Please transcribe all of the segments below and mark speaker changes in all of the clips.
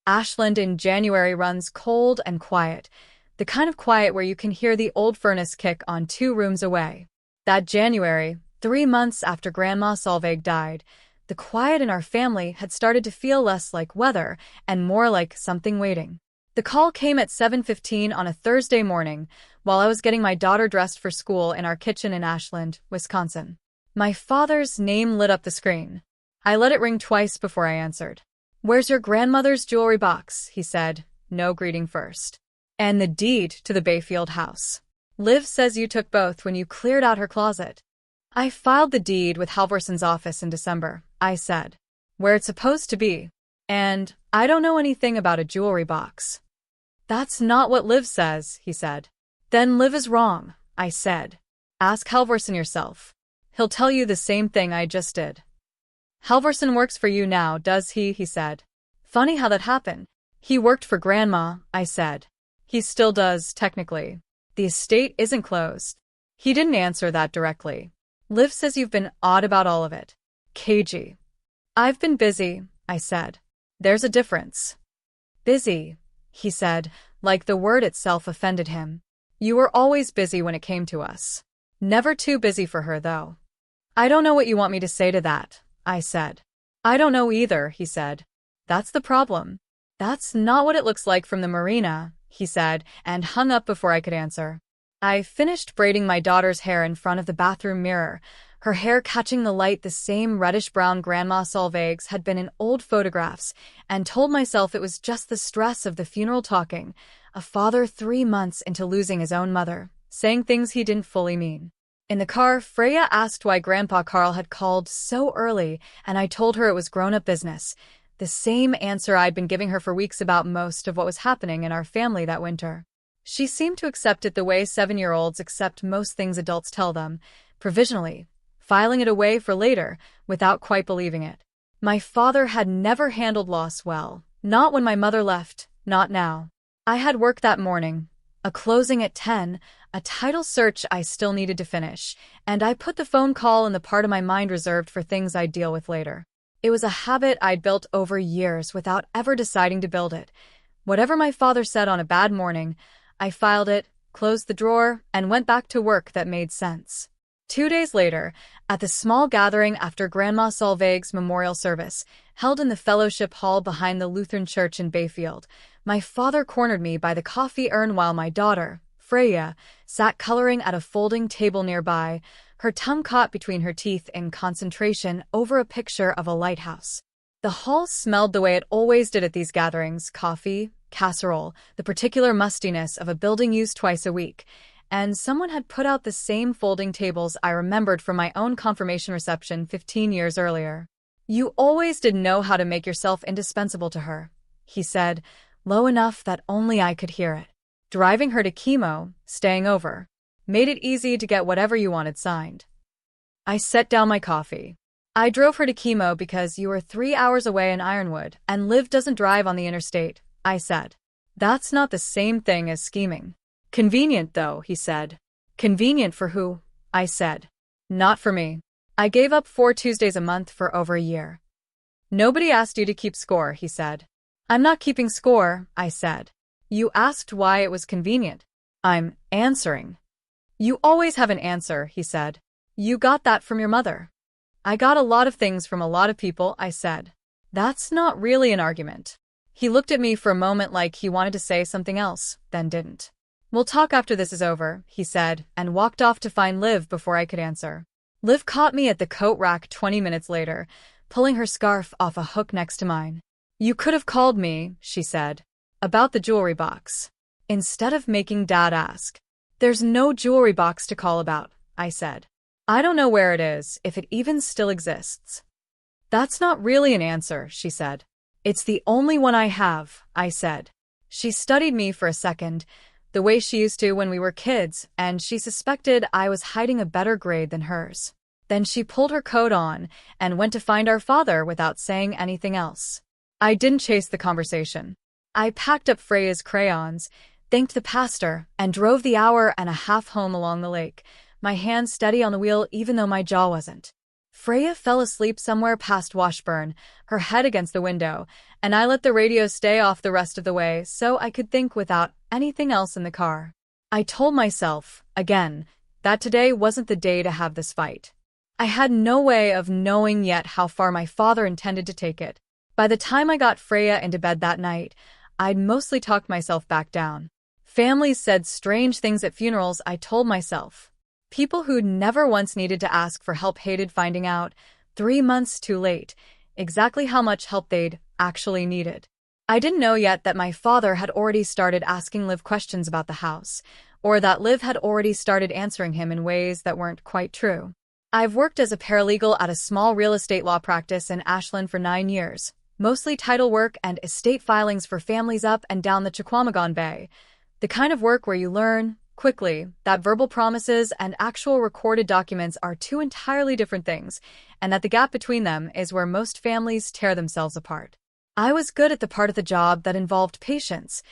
Speaker 1: Ashland in January runs cold and quiet, the kind of quiet where you can hear the old furnace kick on 2 rooms away. That January, 3 months after Grandma Solveig died, the quiet in our family had started to feel less like weather and more like something waiting. The call came at 7:15 on a Thursday morning while I was getting my daughter dressed for school in our kitchen in Ashland, Wisconsin. My father's name lit up the screen. I let it ring twice before I answered. "Where's your grandmother's jewelry box?" he said, no greeting first. "And the deed to the Bayfield house. Liv says you took both when you cleared out her closet." "I filed the deed with Halvorson's office in December," I said. "Where it's supposed to be. And I don't know anything about a jewelry box." "That's not what Liv says," he said. "Then Liv is wrong," I said. "Ask Halvorson yourself. He'll tell you the same thing I just did." "Halvorson works for you now, does he?" he said. "Funny how that happened." "He worked for Grandma," I said. "He still does, technically. The estate isn't closed." He didn't answer that directly. "Liv says you've been odd about all of it. Cagey." "I've been busy," I said. "There's a difference." "Busy," he said, like the word itself offended him. "You were always busy when it came to us. Never too busy for her, though." "I don't know what you want me to say to that," I said. "I don't know either," he said. "That's the problem." "That's not what it looks like from the marina," he said, and hung up before I could answer. I finished braiding my daughter's hair in front of the bathroom mirror, her hair catching the light the same reddish-brown Grandma Solveig's had been in old photographs, and told myself it was just the stress of the funeral talking, a father 3 months into losing his own mother, saying things he didn't fully mean. In the car, Freya asked why Grandpa Carl had called so early, and I told her it was grown-up business, the same answer I'd been giving her for weeks about most of what was happening in our family that winter. She seemed to accept it the way 7-year-olds accept most things adults tell them, provisionally, filing it away for later, without quite believing it. My father had never handled loss well, not when my mother left, not now. I had work that morning, a closing at 10, a title search I still needed to finish, and I put the phone call in the part of my mind reserved for things I'd deal with later. It was a habit I'd built over years without ever deciding to build it. Whatever my father said on a bad morning, I filed it, closed the drawer, and went back to work that made sense. 2 days later, at the small gathering after Grandma Solveig's memorial service, held in the fellowship hall behind the Lutheran church in Bayfield, my father cornered me by the coffee urn while my daughter, Freya, sat coloring at a folding table nearby, her tongue caught between her teeth in concentration over a picture of a lighthouse. The hall smelled the way it always did at these gatherings: coffee, casserole, the particular mustiness of a building used twice a week, and someone had put out the same folding tables I remembered from my own confirmation reception 15 years earlier. "You always did know how to make yourself indispensable to her," he said, low enough that only I could hear it. "Driving her to chemo, staying over. Made it easy to get whatever you wanted signed." I set down my coffee. "I drove her to chemo because you were 3 hours away in Ironwood, and Liv doesn't drive on the interstate," I said. "That's not the same thing as scheming." "Convenient, though," he said. "Convenient for who?" I said. "Not for me. I gave up 4 Tuesdays a month for over a year." "Nobody asked you to keep score," he said. "I'm not keeping score," I said. "You asked why it was convenient." "I'm answering." "You always have an answer," he said. "You got that from your mother." "I got a lot of things from a lot of people," I said. "That's not really an argument." He looked at me for a moment like he wanted to say something else, then didn't. "We'll talk after this is over," he said, and walked off to find Liv before I could answer. Liv caught me at the coat rack 20 minutes later, pulling her scarf off a hook next to mine. "You could have called me," she said, "about the jewelry box, instead of making Dad ask." "There's no jewelry box to call about," I said. "I don't know where it is, if it even still exists." "That's not really an answer," she said. "It's the only one I have," I said. She studied me for a second, the way she used to when we were kids, and she suspected I was hiding a better grade than hers. Then she pulled her coat on and went to find our father without saying anything else. I didn't chase the conversation. I packed up Freya's crayons, thanked the pastor, and drove the hour and a half home along the lake, my hand steady on the wheel even though my jaw wasn't. Freya fell asleep somewhere past Washburn, her head against the window, and I let the radio stay off the rest of the way so I could think without anything else in the car. I told myself, again, that today wasn't the day to have this fight. I had no way of knowing yet how far my father intended to take it. By the time I got Freya into bed that night, I'd mostly talked myself back down. Families said strange things at funerals, I told myself. People who'd never once needed to ask for help hated finding out, 3 months too late, exactly how much help they'd actually needed. I didn't know yet that my father had already started asking Liv questions about the house, or that Liv had already started answering him in ways that weren't quite true. I've worked as a paralegal at a small real estate law practice in Ashland for 9 years, mostly title work and estate filings for families up and down the Chequamegon Bay. The kind of work where you learn, quickly, that verbal promises and actual recorded documents are two entirely different things, and that the gap between them is where most families tear themselves apart. I was good at the part of the job that involved patience,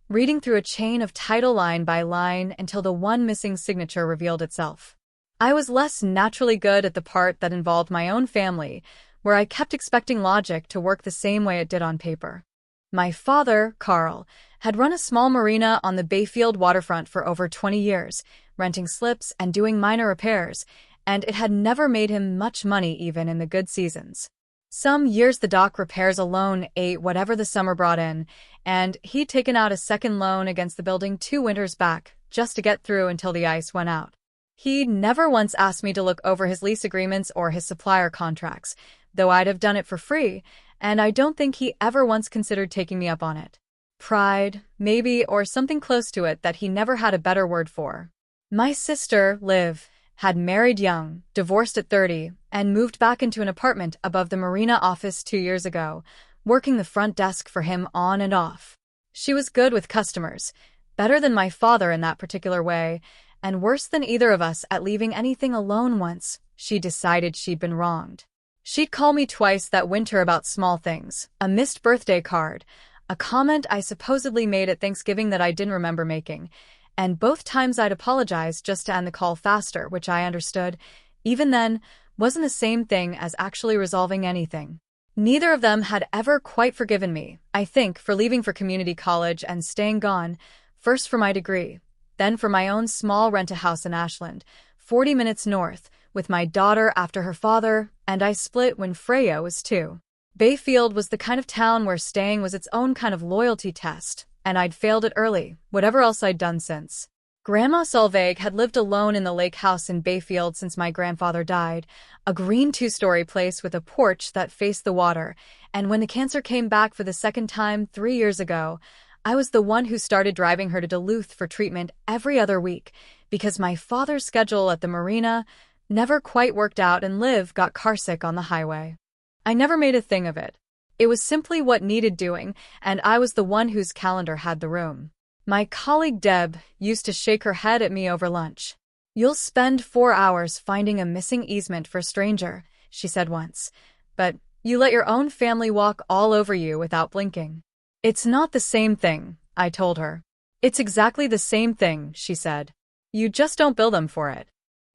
Speaker 1: reading through a chain of title line by line until the one missing signature revealed itself. I was less naturally good at the part that involved my own family, where I kept expecting logic to work the same way it did on paper. My father, Carl, had run a small marina on the Bayfield waterfront for over 20 years, renting slips and doing minor repairs, and it had never made him much money even in the good seasons. Some years the dock repairs alone ate whatever the summer brought in, and he'd taken out a second loan against the building 2 winters back, just to get through until the ice went out. He'd never once asked me to look over his lease agreements or his supplier contracts, though I'd have done it for free, and I don't think he ever once considered taking me up on it. Pride, maybe, or something close to it that he never had a better word for. My sister, Liv, had married young, divorced at 30, and moved back into an apartment above the marina office 2 years ago, working the front desk for him on and off. She was good with customers, better than my father in that particular way, and worse than either of us at leaving anything alone once she decided she'd been wronged. She'd call me twice that winter about small things, a missed birthday card, a comment I supposedly made at Thanksgiving that I didn't remember making, and both times I'd apologize just to end the call faster, which I understood, even then, wasn't the same thing as actually resolving anything. Neither of them had ever quite forgiven me, I think, for leaving for community college and staying gone, first for my degree, then for my own small rent-a-house in Ashland, 40 minutes north, with my daughter after her father, and I split when Freya was 2. Bayfield was the kind of town where staying was its own kind of loyalty test, and I'd failed it early, whatever else I'd done since. Grandma Solveig had lived alone in the lake house in Bayfield since my grandfather died, a green 2-story place with a porch that faced the water, and when the cancer came back for the second time 3 years ago, I was the one who started driving her to Duluth for treatment every other week, because my father's schedule at the marina never quite worked out and Liv got carsick on the highway. I never made a thing of it. It was simply what needed doing, and I was the one whose calendar had the room. My colleague Deb used to shake her head at me over lunch. "You'll spend 4 hours finding a missing easement for a stranger," she said once, "but you let your own family walk all over you without blinking." "It's not the same thing," I told her. "It's exactly the same thing," she said. "You just don't bill them for it."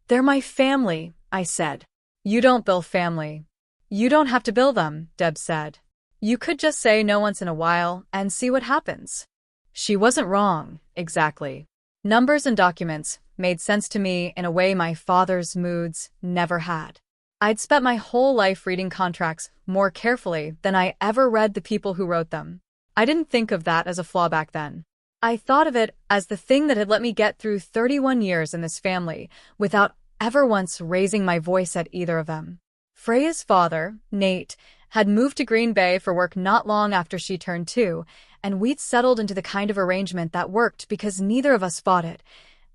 Speaker 1: "They're my family," I said. "You don't bill family." "You don't have to bill them," Deb said. "You could just say no once in a while and see what happens." She wasn't wrong, exactly. Numbers and documents made sense to me in a way my father's moods never had. I'd spent my whole life reading contracts more carefully than I ever read the people who wrote them. I didn't think of that as a flaw back then. I thought of it as the thing that had let me get through 31 years in this family without ever once raising my voice at either of them. Freya's father, Nate, had moved to Green Bay for work not long after she turned 2, and we'd settled into the kind of arrangement that worked because neither of us fought it.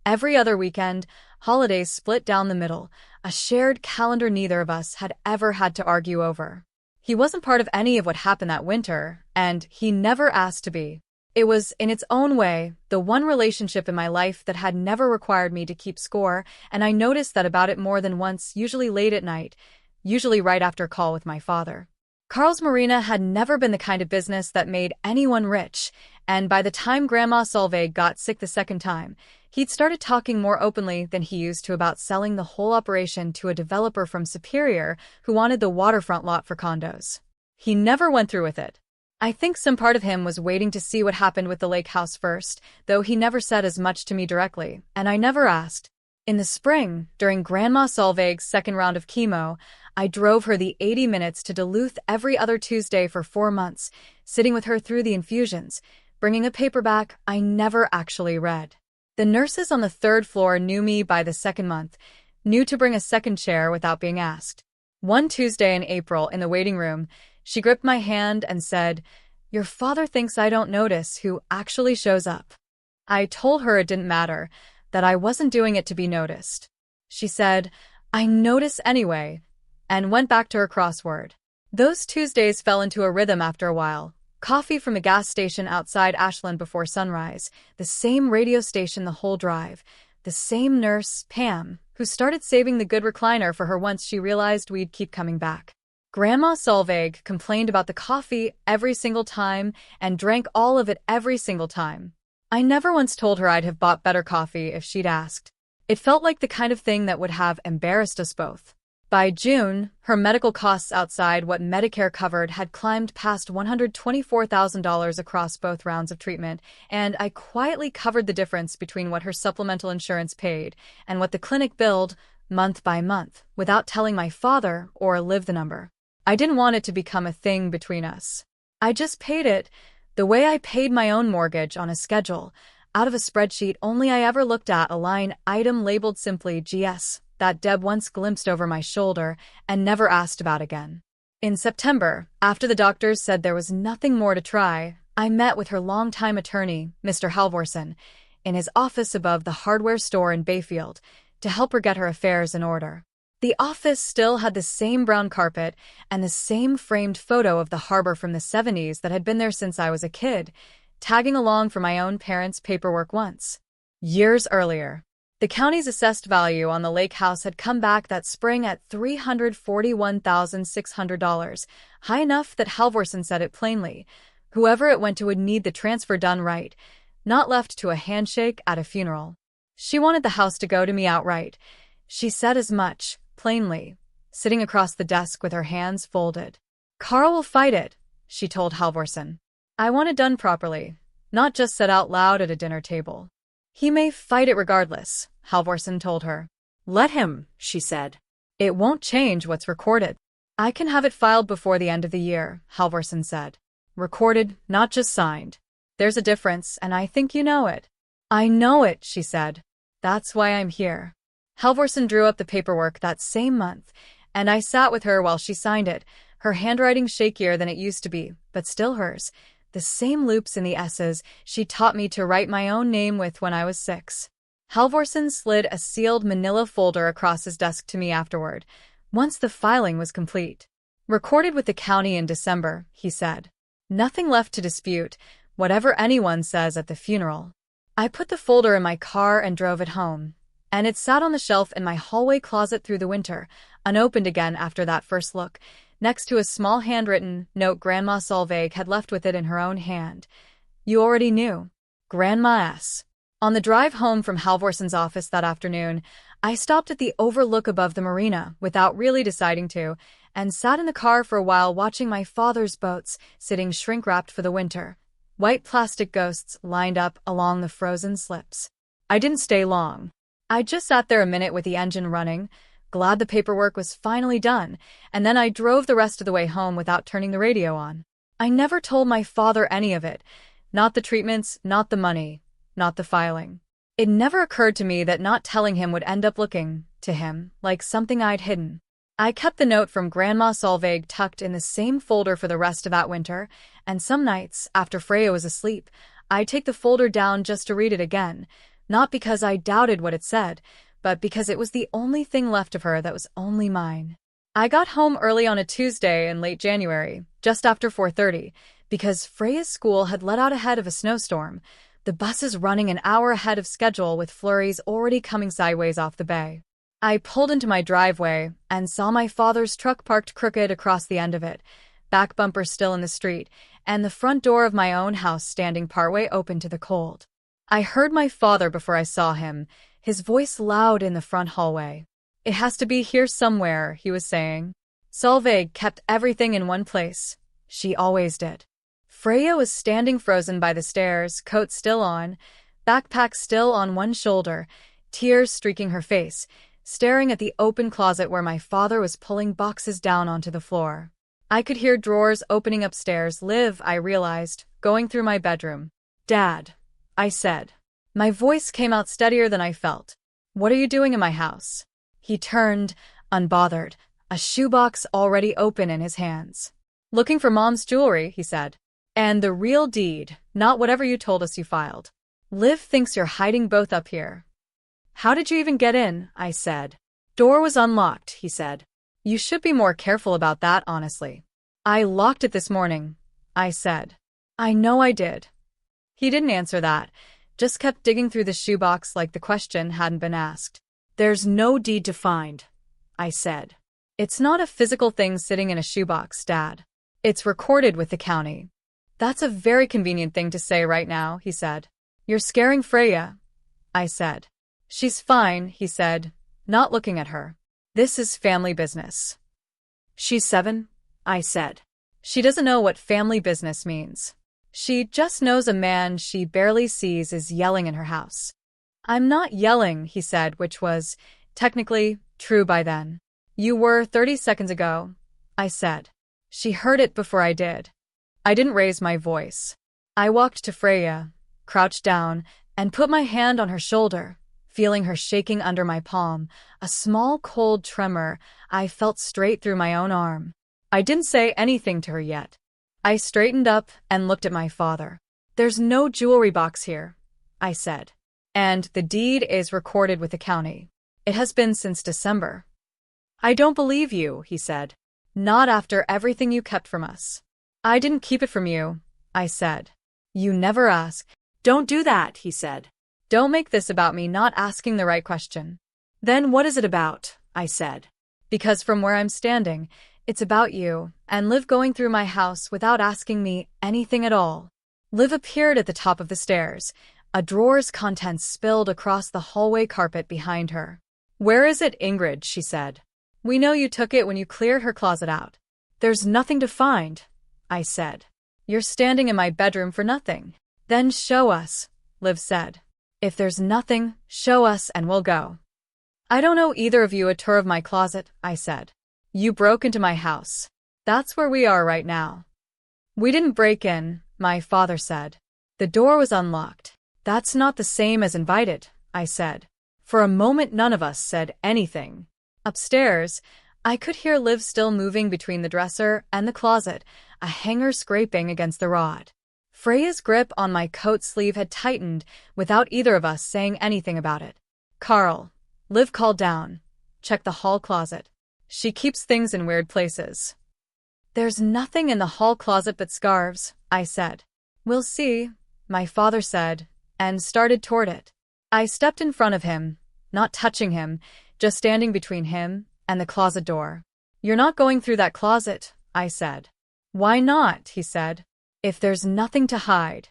Speaker 1: Every other weekend, holidays split down the middle, a shared calendar neither of us had ever had to argue over. He wasn't part of any of what happened that winter, and he never asked to be. It was, in its own way, the one relationship in my life that had never required me to keep score, and I noticed that about it more than once, usually late at night, usually right after a call with my father. Carl's Marina had never been the kind of business that made anyone rich, and by the time Grandma Solveig got sick the second time, he'd started talking more openly than he used to about selling the whole operation to a developer from Superior who wanted the waterfront lot for condos. He never went through with it. I think some part of him was waiting to see what happened with the lake house first, though he never said as much to me directly, and I never asked. In the spring, during Grandma Solveig's second round of chemo, I drove her the 80 minutes to Duluth every other Tuesday for 4 months, sitting with her through the infusions, bringing a paperback I never actually read. The nurses on the third floor knew me by the second month, knew to bring a second chair without being asked. One Tuesday in April, in the waiting room, she gripped my hand and said, "Your father thinks I don't notice who actually shows up." I told her it didn't matter, that I wasn't doing it to be noticed. She said, "I notice anyway," and went back to her crossword. Those Tuesdays fell into a rhythm after a while. Coffee from a gas station outside Ashland before sunrise, the same radio station the whole drive, the same nurse, Pam, who started saving the good recliner for her once she realized we'd keep coming back. Grandma Solveig complained about the coffee every single time and drank all of it every single time. I never once told her I'd have bought better coffee if she'd asked. It felt like the kind of thing that would have embarrassed us both. By June, her medical costs outside what Medicare covered had climbed past $124,000 across both rounds of treatment, and I quietly covered the difference between what her supplemental insurance paid and what the clinic billed, month by month, without telling my father or Liv the number. I didn't want it to become a thing between us. I just paid it, the way I paid my own mortgage, on a schedule, out of a spreadsheet only I ever looked at, a line item labeled simply GS, that Deb once glimpsed over my shoulder and never asked about again. In September, after the doctors said there was nothing more to try, I met with her longtime attorney, Mr. Halvorson, in his office above the hardware store in Bayfield, to help her get her affairs in order. The office still had the same brown carpet and the same framed photo of the harbor from the 70s that had been there since I was a kid, tagging along for my own parents' paperwork once. Years earlier, the county's assessed value on the lake house had come back that spring at $341,600, high enough that Halvorson said it plainly. Whoever it went to would need the transfer done right, not left to a handshake at a funeral. She wanted the house to go to me outright. She said as much, plainly, sitting across the desk with her hands folded. "Carl will fight it," she told Halvorson. "I want it done properly, not just said out loud at a dinner table." "He may fight it regardless," Halvorson told her. "Let him," she said. "It won't change what's recorded." "I can have it filed before the end of the year," Halvorson said. "Recorded, not just signed. There's a difference, and I think you know it." "I know it," she said. "That's why I'm here." Halvorson drew up the paperwork that same month, and I sat with her while she signed it, her handwriting shakier than it used to be, but still hers. The same loops in the S's she taught me to write my own name with when I was 6. Halvorson slid a sealed manila folder across his desk to me afterward, once the filing was complete. "Recorded with the county in December," he said. "Nothing left to dispute, whatever anyone says at the funeral." I put the folder in my car and drove it home, and it sat on the shelf in my hallway closet through the winter, unopened again after that first look, next to a small handwritten note Grandma Solveig had left with it in her own hand. "You already knew. Grandma S." On the drive home from Halvorson's office that afternoon, I stopped at the overlook above the marina without really deciding to, and sat in the car for a while watching my father's boats sitting shrink-wrapped for the winter, white plastic ghosts lined up along the frozen slips. I didn't stay long. I just sat there a minute with the engine running, glad the paperwork was finally done, and then I drove the rest of the way home without turning the radio on. I never told my father any of it. Not the treatments, not the money, not the filing. It never occurred to me that not telling him would end up looking, to him, like something I'd hidden. I kept the note from Grandma Solveig tucked in the same folder for the rest of that winter, and some nights, after Freya was asleep, I'd take the folder down just to read it again, not because I doubted what it said, but because it was the only thing left of her that was only mine. I got home early on a Tuesday in late January, just after 4:30, because Freya's school had let out ahead of a snowstorm, the buses running an hour ahead of schedule with flurries already coming sideways off the bay. I pulled into my driveway and saw my father's truck parked crooked across the end of it, back bumper still in the street, and the front door of my own house standing partway open to the cold. I heard my father before I saw him, his voice loud in the front hallway. "It has to be here somewhere," he was saying. "Solveig kept everything in one place. She always did." Freya was standing frozen by the stairs, coat still on, backpack still on one shoulder, tears streaking her face, staring at the open closet where my father was pulling boxes down onto the floor. I could hear drawers opening upstairs. Liv, I realized, going through my bedroom. Dad, I said. My voice came out steadier than I felt. What are you doing in my house? He turned, unbothered, a shoebox already open in his hands. Looking for Mom's jewelry, he said. And the real deed, not whatever you told us you filed. Liv thinks you're hiding both up here. How did you even get in? I said. Door was unlocked, he said. You should be more careful about that, honestly. I locked it this morning, I said. I know I did. He didn't answer that, just kept digging through the shoebox like the question hadn't been asked. There's no deed to find, I said. It's not a physical thing sitting in a shoebox, Dad. It's recorded with the county. That's a very convenient thing to say right now, he said. You're scaring Freya, I said. She's fine, he said, not looking at her. This is family business. She's 7, I said. She doesn't know what family business means. She just knows a man she barely sees is yelling in her house. I'm not yelling, he said, which was, technically, true by then. You were 30 seconds ago, I said. She heard it before I did. I didn't raise my voice. I walked to Freya, crouched down, and put my hand on her shoulder, feeling her shaking under my palm, a small cold tremor I felt straight through my own arm. I didn't say anything to her yet. I straightened up and looked at my father. There's no jewelry box here, I said. And the deed is recorded with the county. It has been since December. I don't believe you, he said. Not after everything you kept from us. I didn't keep it from you, I said. You never ask. Don't do that, he said. Don't make this about me not asking the right question. Then what is it about? I said. Because from where I'm standing, it's about you, and Liv going through my house without asking me anything at all. Liv appeared at the top of the stairs, a drawer's contents spilled across the hallway carpet behind her. Where is it, Ingrid? She said. We know you took it when you cleared her closet out. There's nothing to find, I said. You're standing in my bedroom for nothing. Then show us, Liv said. If there's nothing, show us and we'll go. I don't owe either of you a tour of my closet, I said. You broke into my house. That's where we are right now. We didn't break in, my father said. The door was unlocked. That's not the same as invited, I said. For a moment none of us said anything. Upstairs, I could hear Liv still moving between the dresser and the closet, a hanger scraping against the rod. Freya's grip on my coat sleeve had tightened without either of us saying anything about it. Carl, Liv called down. Check the hall closet. She keeps things in weird places. There's nothing in the hall closet but scarves, I said. We'll see, my father said, and started toward it. I stepped in front of him, not touching him, just standing between him and the closet door. You're not going through that closet, I said. Why not? He said. If there's nothing to hide.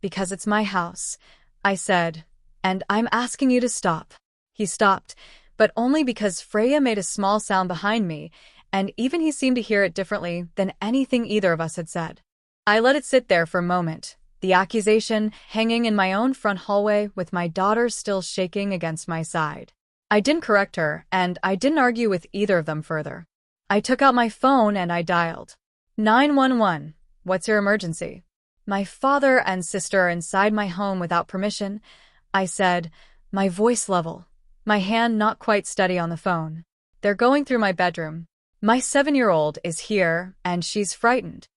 Speaker 1: Because it's my house, I said, and I'm asking you to stop. He stopped, but only because Freya made a small sound behind me, and even he seemed to hear it differently than anything either of us had said. I let it sit there for a moment, the accusation hanging in my own front hallway with my daughter still shaking against my side. I didn't correct her, and I didn't argue with either of them further. I took out my phone and I dialed. 911. What's your emergency? My father and sister are inside my home without permission, I said, my voice level, my hand not quite steady on the phone. They're going through my bedroom. My 7-year-old is here, and she's frightened.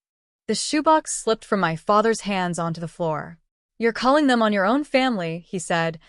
Speaker 1: The shoebox slipped from my father's hands onto the floor. You're calling them on your own family, he said,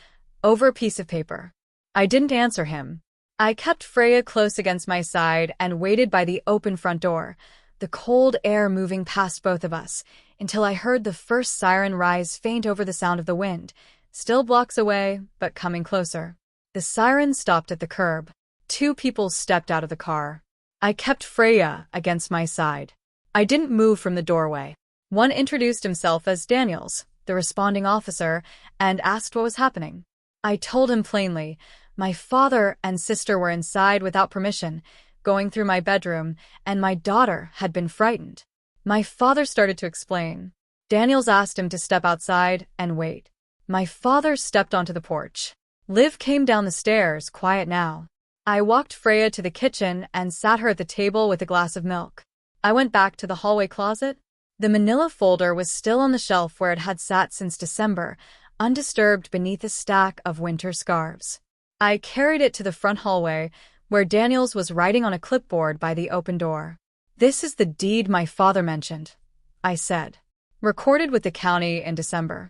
Speaker 1: over a piece of paper. I didn't answer him. I kept Freya close against my side and waited by the open front door, the cold air moving past both of us, until I heard the first siren rise faint over the sound of the wind, still blocks away, but coming closer. The siren stopped at the curb. 2 people stepped out of the car. I kept Freya against my side. I didn't move from the doorway. One introduced himself as Daniels, the responding officer, and asked what was happening. I told him plainly, my father and sister were inside without permission, going through my bedroom, and my daughter had been frightened. My father started to explain. Daniels asked him to step outside and wait. My father stepped onto the porch. Liv came down the stairs, quiet now. I walked Freya to the kitchen and sat her at the table with a glass of milk. I went back to the hallway closet. The manila folder was still on the shelf where it had sat since December, undisturbed beneath a stack of winter scarves. I carried it to the front hallway, where Daniels was writing on a clipboard by the open door. "This is the deed my father mentioned," I said. "Recorded with the county in December."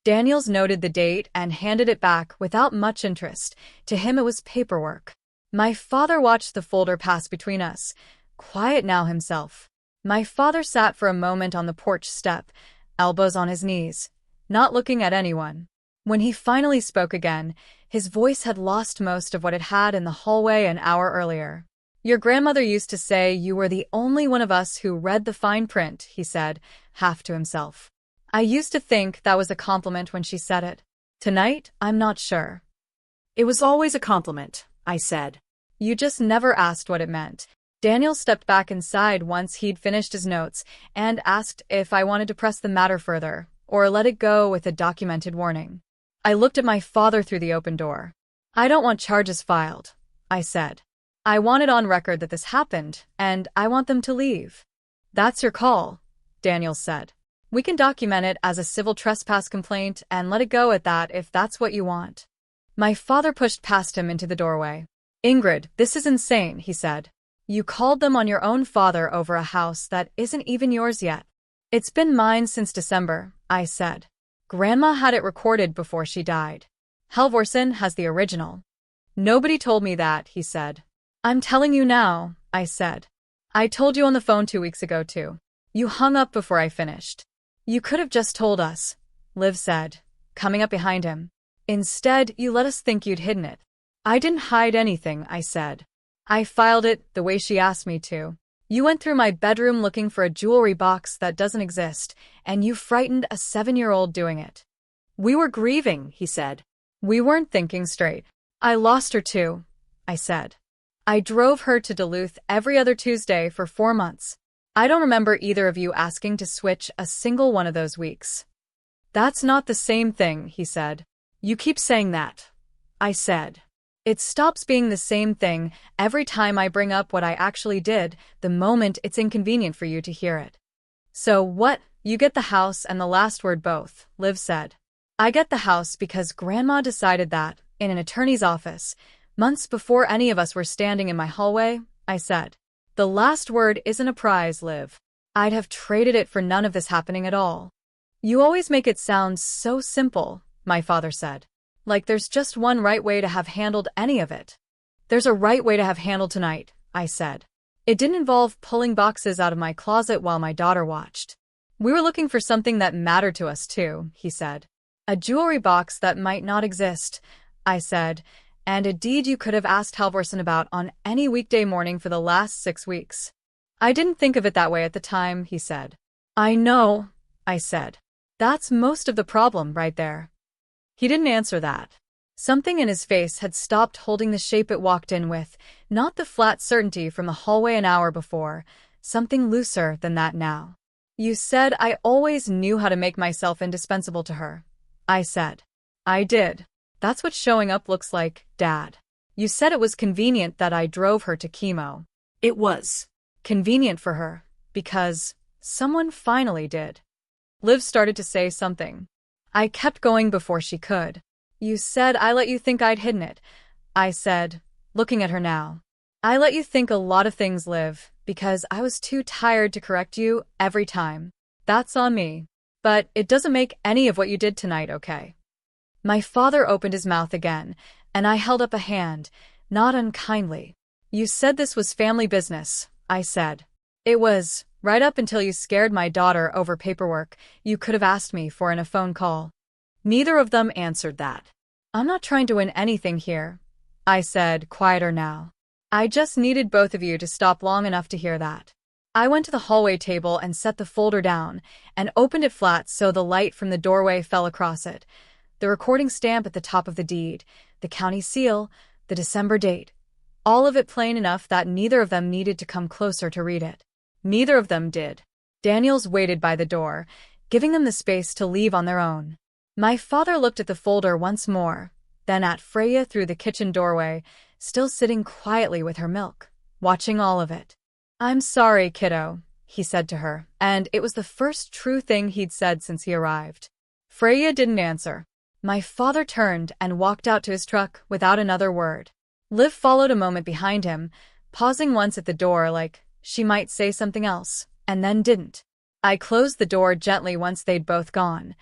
Speaker 1: Daniels noted the date and handed it back without much interest. To him it was paperwork. My father watched the folder pass between us, quiet now himself. My father sat for a moment on the porch step, elbows on his knees, not looking at anyone. When he finally spoke again, his voice had lost most of what it had in the hallway an hour earlier. "Your grandmother used to say you were the only one of us who read the fine print," he said, half to himself. I used to think that was a compliment when she said it. Tonight, I'm not sure.
Speaker 2: "It was always a compliment," I said.
Speaker 1: "You just never asked what it meant." Daniel stepped back inside once he'd finished his notes and asked if I wanted to press the matter further, or let it go with a documented warning. I looked at my father through the open door. "I don't want charges filed," I said. "I want it on record that this happened, and I want them to leave." "That's your call," Daniel said. "We can document it as a civil trespass complaint and let it go at that if that's what you want." My father pushed past him into the doorway. "Ingrid, this is insane," he said. "You called them on your own father over a house that isn't even yours yet." "It's been mine since December," I said. "Grandma had it recorded before she died. Halvorsen has the original." "Nobody told me that," he said. "I'm telling you now," I said. "I told you on the phone 2 weeks ago too. You hung up before I finished." "You could have just told us," Liv said, coming up behind him. "Instead, you let us think you'd hidden it." "I didn't hide anything," I said. "I filed it the way she asked me to. You went through my bedroom looking for a jewelry box that doesn't exist, and you frightened a 7-year-old doing it."
Speaker 2: "We were grieving," he said.
Speaker 1: "We weren't thinking straight. I lost her too," I said. "I drove her to Duluth every other Tuesday for 4 months. I don't remember either of you asking to switch a single one of those weeks." "That's not the same thing," he said. "You keep saying that," I said. "It stops being the same thing every time I bring up what I actually did, the moment it's inconvenient for you to hear it." "So what? You get the house and the last word both," Liv said. "I get the house because Grandma decided that, in an attorney's office, months before any of us were standing in my hallway," I said. "The last word isn't a prize, Liv. I'd have traded it for none of this happening at all." "You always make it sound so simple," my father said. "Like there's just one right way to have handled any of it." "There's a right way to have handled tonight," I said. "It didn't involve pulling boxes out of my closet while my daughter watched. We were looking for something that mattered to us too," he said. "A jewelry box that might not exist," I said, "and a deed you could have asked Halvorsen about on any weekday morning for the last 6 weeks." "I didn't think of it that way at the time," he said. "I know," I said. "That's most of the problem right there." He didn't answer that. Something in his face had stopped holding the shape it walked in with, not the flat certainty from the hallway an hour before, something looser than that now. "You said I always knew how to make myself indispensable to her," I said. "I did. That's what showing up looks like, Dad. You said it was convenient that I drove her to chemo."
Speaker 2: "It was
Speaker 1: convenient for her, because someone finally did." Liv started to say something. I kept going before she could. "You said I let you think I'd hidden it," I said, looking at her now. "I let you think a lot of things, Liv, because I was too tired to correct you every time. That's on me. But it doesn't make any of what you did tonight okay." My father opened his mouth again, and I held up a hand, not unkindly. "You said this was family business," I said. "It was, right up until you scared my daughter over paperwork you could have asked me for in a phone call." Neither of them answered that. "I'm not trying to win anything here," I said, quieter now. "I just needed both of you to stop long enough to hear that." I went to the hallway table and set the folder down, and opened it flat so the light from the doorway fell across it. The recording stamp at the top of the deed, the county seal, the December date. All of it plain enough that neither of them needed to come closer to read it. Neither of them did. Daniels waited by the door, giving them the space to leave on their own. My father looked at the folder once more, then at Freya through the kitchen doorway, still sitting quietly with her milk, watching all of it. "I'm sorry, kiddo," he said to her, and it was the first true thing he'd said since he arrived. Freya didn't answer. My father turned and walked out to his truck without another word. Liv followed a moment behind him, pausing once at the door like she might say something else, and then didn't. I closed the door gently once they'd both gone,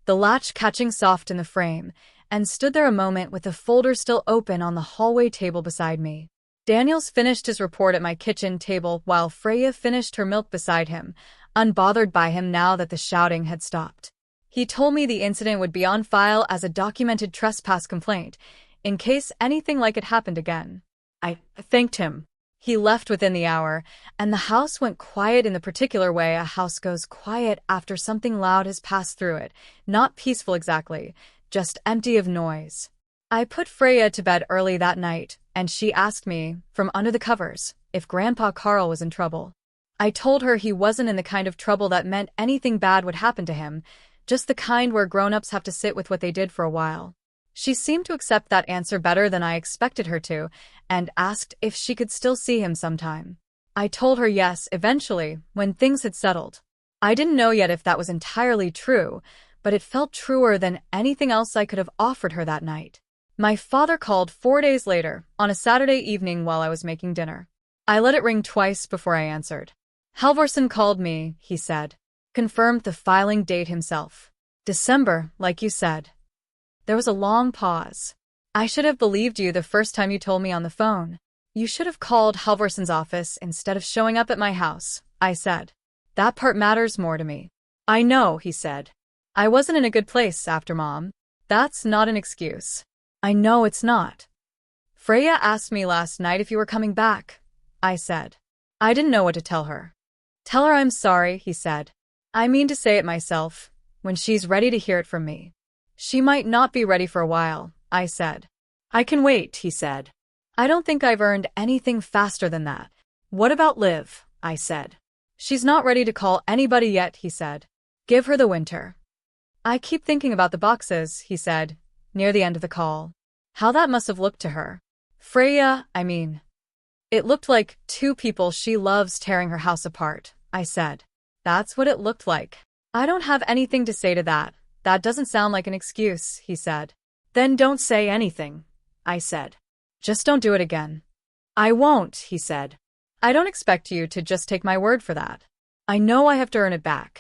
Speaker 1: the latch catching soft in the frame, and stood there a moment with the folder still open on the hallway table beside me. Daniels finished his report at my kitchen table while Freya finished her milk beside him, unbothered by him now that the shouting had stopped. He told me the incident would be on file as a documented trespass complaint, in case anything like it happened again. I thanked him. He left within the hour, and the house went quiet in the particular way a house goes quiet after something loud has passed through it, not peaceful exactly, just empty of noise. I put Freya to bed early that night, and she asked me, from under the covers, if Grandpa Carl was in trouble. I told her he wasn't in the kind of trouble that meant anything bad would happen to him, just the kind where grown-ups have to sit with what they did for a while. She seemed to accept that answer better than I expected her to, and asked if she could still see him sometime. I told her yes, eventually, when things had settled. I didn't know yet if that was entirely true, but it felt truer than anything else I could have offered her that night. My father called 4 days later, on a Saturday evening while I was making dinner. I let it ring twice before I answered. "Halvorsen called me," he said. Confirmed the filing date himself. "December, like you said." There was a long pause. "I should have believed you the first time you told me on the phone. You should have called Halvorsen's office instead of showing up at my house," I said. "That part matters more to me." "I know," he said. "I wasn't in a good place after Mom." "That's not an excuse." "I know it's not." "Freya asked me last night if you were coming back," I said. I didn't know what to tell her. "Tell her I'm sorry," he said. "I mean to say it myself, when she's ready to hear it from me." "She might not be ready for a while," I said. "I can wait," he said. "I don't think I've earned anything faster than that." "What about Liv?" I said. "She's not ready to call anybody yet," he said. "Give her the winter." "I keep thinking about the boxes," he said, near the end of the call. "How that must have looked to her. Freya, I mean. It looked like two people she loves tearing her house apart," I said. "That's what it looked like." "I don't have anything to say to that. That doesn't sound like an excuse," he said. "Then don't say anything," I said. "Just don't do it again." "I won't," he said. "I don't expect you to just take my word for that. I know I have to earn it back."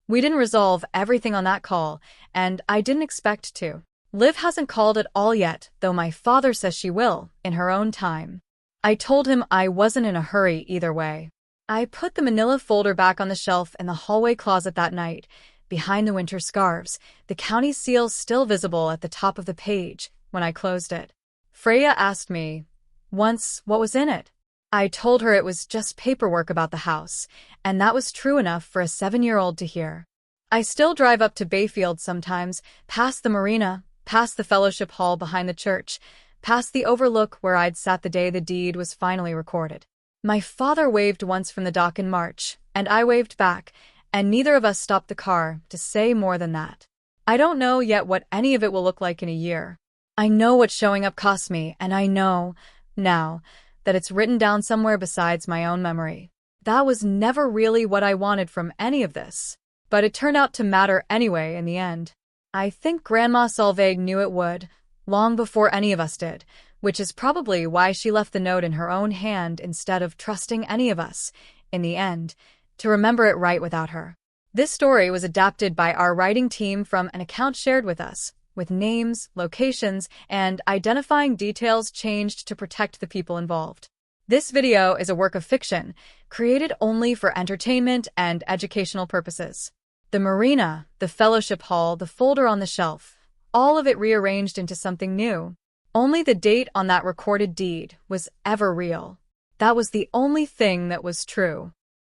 Speaker 1: We didn't resolve everything on that call, and I didn't expect to. Liv hasn't called at all yet, though my father says she will, in her own time. I told him I wasn't in a hurry either way. I put the manila folder back on the shelf in the hallway closet that night, behind the winter scarves, the county seal still visible at the top of the page when I closed it. Freya asked me once what was in it. I told her it was just paperwork about the house, and that was true enough for a 7-year-old to hear. I still drive up to Bayfield sometimes, past the marina, past the fellowship hall behind the church, past the overlook where I'd sat the day the deed was finally recorded. My father waved once from the dock in March, and I waved back, and neither of us stopped the car to say more than that. I don't know yet what any of it will look like in a year. I know what showing up cost me, and I know, now, that it's written down somewhere besides my own memory. That was never really what I wanted from any of this, but it turned out to matter anyway in the end. I think Grandma Solveig knew it would, long before any of us did, which is probably why she left the note in her own hand instead of trusting any of us, in the end, to remember it right without her. This story was adapted by our writing team from an account shared with us, with names, locations, and identifying details changed to protect the people involved. This video is a work of fiction, created only for entertainment and educational purposes. The marina, the fellowship hall, the folder on the shelf, all of it rearranged into something new. Only the date on that recorded deed was ever real. That was the only thing that was true.